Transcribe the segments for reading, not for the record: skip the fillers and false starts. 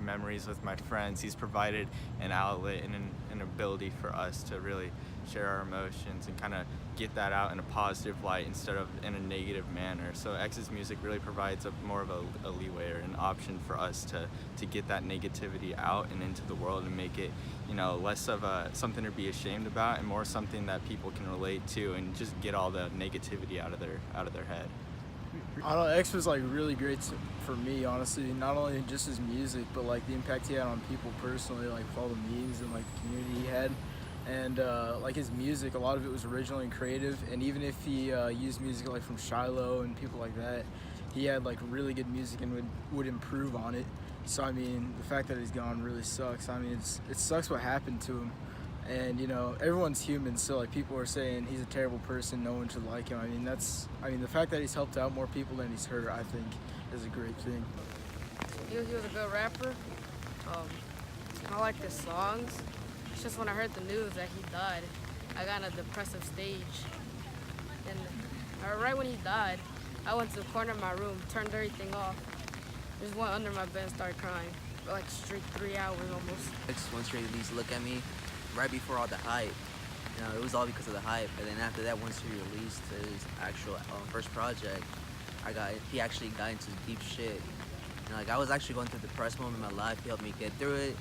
memories with my friends. He's provided an outlet and an ability for us to really share our emotions and kind of get that out in a positive light instead of in a negative manner. So X's music really provides more of a leeway or an option for us to get that negativity out and into the world and make it, you know, less of something to be ashamed about and more something that people can relate to and just get all the negativity out of their head. I don't know, X was like really great for me, honestly. Not only just his music, but like the impact he had on people personally, like for all the meetings and like the community he had. And like his music, a lot of it was original and creative. And even if he used music like from Shiloh and people like that, he had like really good music and would improve on it. So I mean, the fact that he's gone really sucks. I mean, it sucks what happened to him. And you know, everyone's human, so like people are saying he's a terrible person, no one should like him. I mean, the fact that he's helped out more people than he's hurt, I think, is a great thing. He was a good rapper. I like his songs. It's just when I heard the news that he died, I got in a depressive stage. And right when he died, I went to the corner of my room, turned everything off, just went under my bed and started crying for like straight 3 hours almost. Once he released Look at Me, right before all the hype, you know, it was all because of the hype. And then after that, once he released his actual first project, he actually got into deep shit. You know, like I was actually going through a depressed moment in my life. He helped me get through it.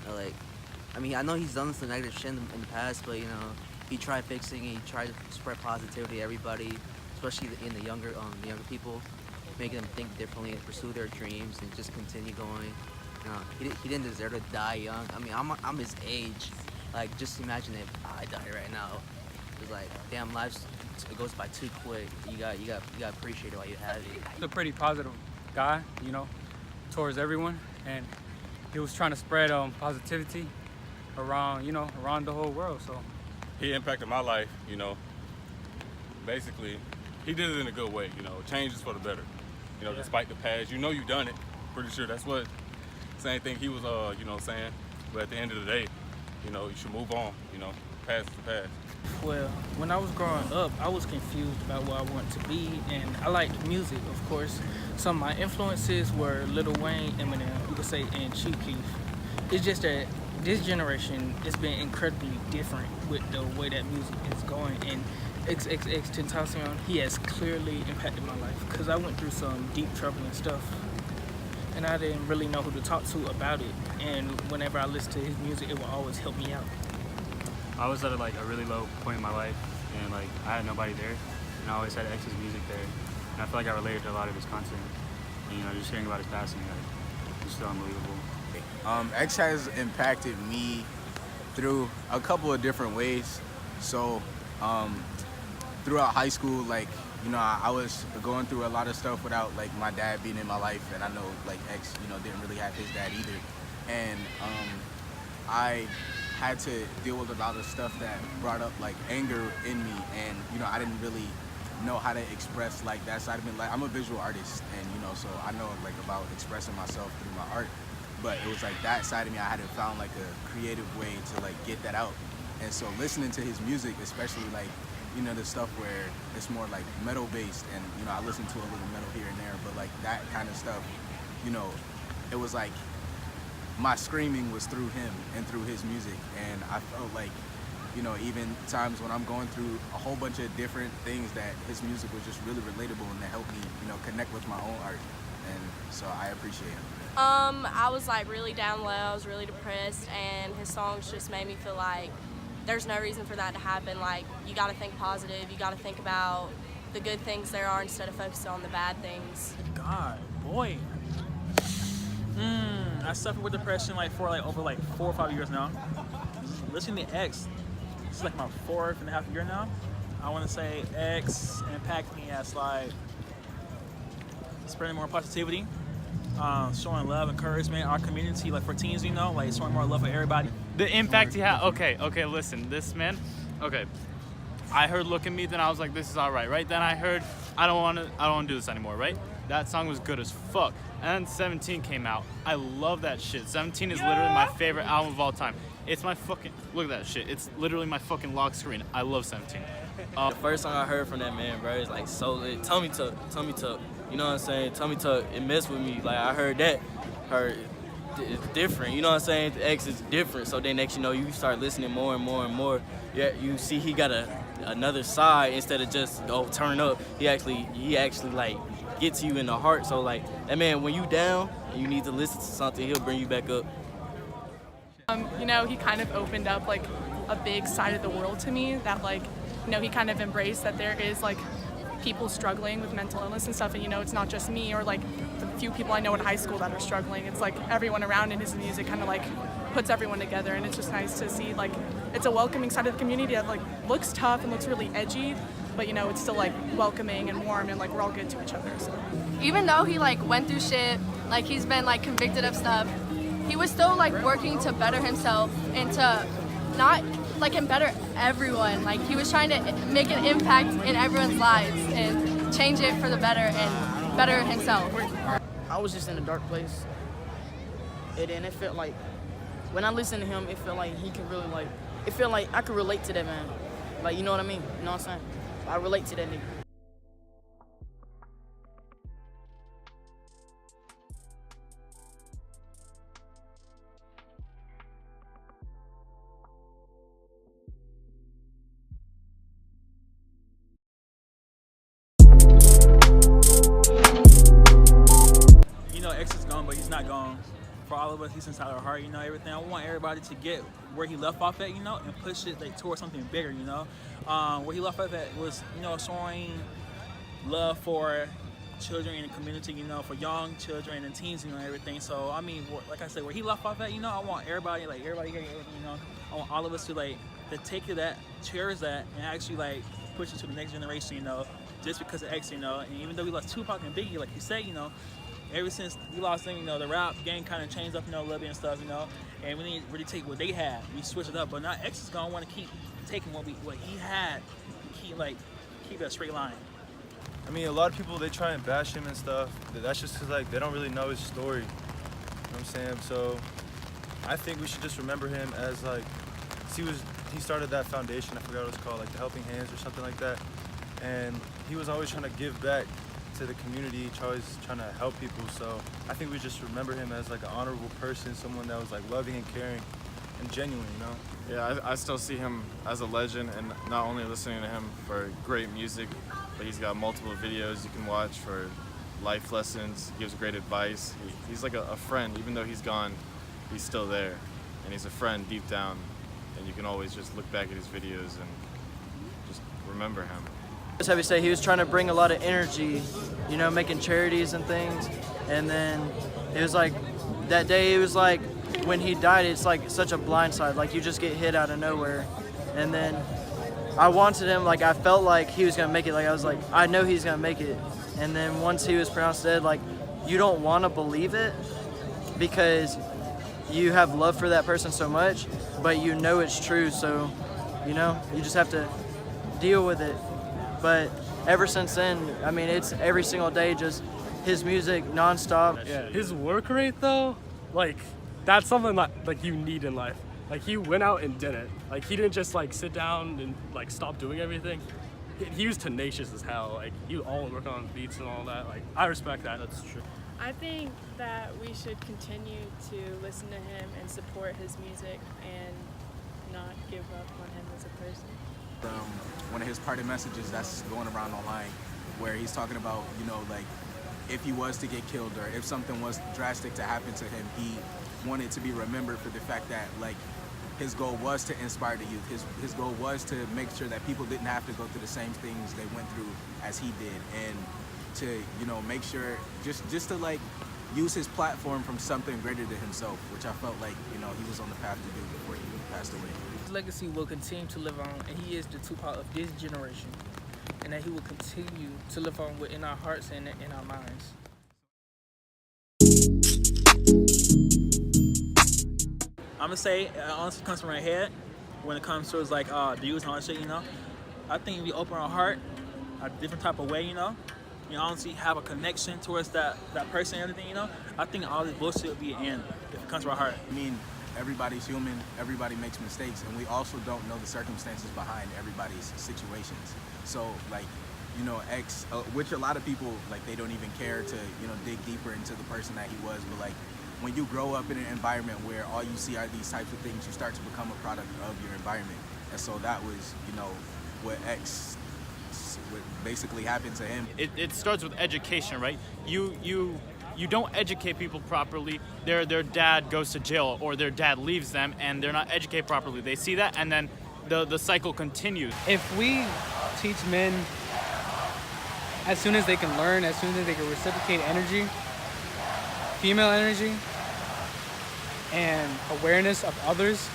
You know, like, I mean, I know he's done some negative shit in the past, but you know, he tried fixing it. He tried to spread positivity to everybody, especially in the younger people, making them think differently and pursue their dreams and just continue going. You know, he didn't deserve to die young. I mean, I'm his age. Like, just imagine if I die right now. It's like, damn, it goes by too quick. You got appreciate it while you have it. He's a pretty positive guy, you know, towards everyone, and he was trying to spread positivity around the whole world. So he impacted my life, you know. Basically, he did it in a good way, you know. Change is for the better, you know. Despite the past, you know, you've done it. Pretty sure that's what same thing he was, you know, saying. But at the end of the day, you know, you should move on. You know, past is the past. Well, when I was growing up, I was confused about what I wanted to be, and I liked music, of course. Some of my influences were Lil Wayne, Eminem, you could say, and Chief Keef. It's just that this generation has been incredibly different with the way that music is going, and XXXTENTACION, he has clearly impacted my life, because I went through some deep troubling stuff, and I didn't really know who to talk to about it, and whenever I listened to his music, it would always help me out. I was at like a really low point in my life, and like I had nobody there, and I always had X's music there, and I feel like I related to a lot of his content, and you know, just hearing about his passing, like, it's still unbelievable. X has impacted me through a couple of different ways. So throughout high school, like, you know, I was going through a lot of stuff without like my dad being in my life, and I know like X, you know, didn't really have his dad either, and I had to deal with a lot of stuff that brought up like anger in me, and you know, I didn't really know how to express like that side of me. Like, I'm a visual artist, and you know, so I know like about expressing myself through my art, but it was like that side of me, I hadn't found like a creative way to like get that out. And so listening to his music, especially like, you know, the stuff where it's more like metal based, and you know, I listen to a little metal here and there, but like that kind of stuff, you know, it was like my screaming was through him and through his music. And I felt like, you know, even times when I'm going through a whole bunch of different things, that his music was just really relatable, and that helped me, you know, connect with my own art. And so I appreciate him. I was like really down low, I was really depressed, and his songs just made me feel like there's no reason for that to happen. Like, you gotta think positive, you gotta think about the good things there are instead of focusing on the bad things. God, boy. I suffered with depression for over 4 or 5 years now. Listening to X, this is like my 4.5 year now. I want to say X impacted me as like spreading more positivity, showing love, encouragement, our community, like for teens, you know, like showing more love for everybody. The impact he had. Okay, listen, this man. Okay, I heard "Look at Me," then I was like, this is all right. Right then I heard I don't want to do this anymore. Right, that song was good as fuck. And then 17 came out. I love that shit. 17 is literally my favorite album of all time. It's my fucking, look at that shit. It's literally my fucking lock screen. I love 17. The first song I heard from that man, bro, is like so lit. Tummy Tuck. You know what I'm saying? Tummy Tuck, it messed with me. Like, I heard that. it's different. You know what I'm saying? The X is different. So then next, you know, you start listening more and more and more. Yeah, you see he got another side instead of just turn up. He actually like gets you in the heart. So like that man, when you down and you need to listen to something, he'll bring you back up. You know, he kind of opened up like a big side of the world to me that like, you know, he kind of embraced that there is like people struggling with mental illness and stuff, and you know, it's not just me or like the few people I know in high school that are struggling. It's like everyone around in his music kind of like puts everyone together, and it's just nice to see like it's a welcoming side of the community that like looks tough and looks really edgy, but you know, it's still like welcoming and warm, and like we're all good to each other. So even though he like went through shit, like he's been like convicted of stuff, he was still like working to better himself and to not like and better everyone. Like he was trying to make an impact in everyone's lives and change it for the better and better himself. I was just in a dark place, and then it felt like when I listened to him, it felt like he could really like. It felt like I could relate to that man. Like, you know what I mean? You know what I'm saying? I relate to that nigga. You know, X is gone, but he's not gone. For all of us, he's inside our heart, you know, everything. I want everybody to get where he left off at, you know, and push it like towards something bigger, you know. Where he left off at was, you know, showing love for children in the community, you know, for young children and teens, you know, everything. So, I mean, like I said, where he left off at, you know, I want everybody, like, everybody getting everything, you know. I want all of us to, like, to take to that, cherish that, and actually, like, push it to the next generation, you know, just because of X, you know. And even though we lost Tupac and Biggie, like you said, you know, ever since we lost them, you know, the rap game kind of changed up, you know, a little bit and stuff, you know, and we didn't really take what they had. We switched it up, but now X is gonna want to keep taking what he had, keep that straight line. I mean, a lot of people, they try and bash him and stuff. That's just because, like, they don't really know his story. You know what I'm saying? So I think we should just remember him as, like, he started that foundation, I forgot what it's called, like the Helping Hands or something like that. And he was always trying to give back to the community, always trying to help people. So I think we just remember him as like an honorable person, someone that was like loving and caring and genuine, you know? Yeah, I still see him as a legend, and not only listening to him for great music, but he's got multiple videos you can watch for life lessons, gives great advice. He's like a friend. Even though he's gone, he's still there, and he's a friend deep down, and you can always just look back at his videos and just remember him. Just have to say, he was trying to bring a lot of energy, you know, making charities and things. And then it was like that day, it was like when he died, it's like such a blindside, like you just get hit out of nowhere. And then I wanted him, like I felt like he was gonna make it. Like I was like, I know he's gonna make it. And then once he was pronounced dead, like you don't want to believe it because you have love for that person so much, but you know it's true. So, you know, you just have to deal with it. But ever since then, I mean, it's every single day, just his music nonstop. Yeah, his work rate though, like that's something that like you need in life. Like he went out and did it. Like he didn't just like sit down and like stop doing everything. He was tenacious as hell. Like he would all work on beats and all that. Like I respect that. That's true. I think that we should continue to listen to him and support his music and not give up on him as a person. One of his parting messages that's going around online where he's talking about, you know, like if he was to get killed or if something was drastic to happen to him, he wanted to be remembered for the fact that like his goal was to inspire the youth. His goal was to make sure that people didn't have to go through the same things they went through as he did, and to, you know, make sure just to like use his platform from something greater than himself, which I felt like, you know, he was on the path to do before he passed away. His legacy will continue to live on, and he is the Tupac of this generation, and that he will continue to live on within our hearts and in our minds. I'm gonna say, it honestly comes from my head when it comes to like views and all that shit, you know. I think if we open our heart a different type of way, you know, we honestly have a connection towards that person and everything, you know, I think all this bullshit will be an end if it comes from our heart. I mean, everybody's human, everybody makes mistakes, and we also don't know the circumstances behind everybody's situations. So, like, you know, which a lot of people, like, they don't even care to, you know, dig deeper into the person that he was, but, like, when you grow up in an environment where all you see are these types of things, you start to become a product of your environment. And so that was, you know, what basically happened to him. It starts with education, right? You don't educate people properly. Their dad goes to jail or their dad leaves them and they're not educated properly. They see that and then the cycle continues. If we teach men as soon as they can learn, as soon as they can reciprocate energy, female energy, and awareness of others,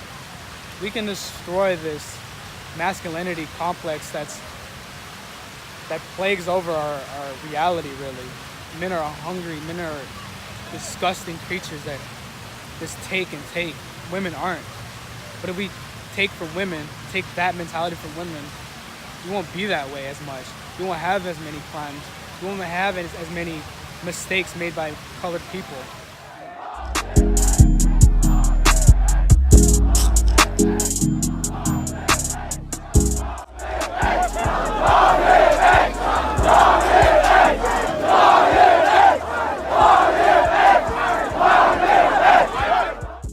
we can destroy this masculinity complex that plagues over our reality, really. Men are hungry, men are disgusting creatures that just take and take. Women aren't. But if we take from women, take that mentality from women, you won't be that way as much. You won't have as many crimes. You won't have as many mistakes made by colored people.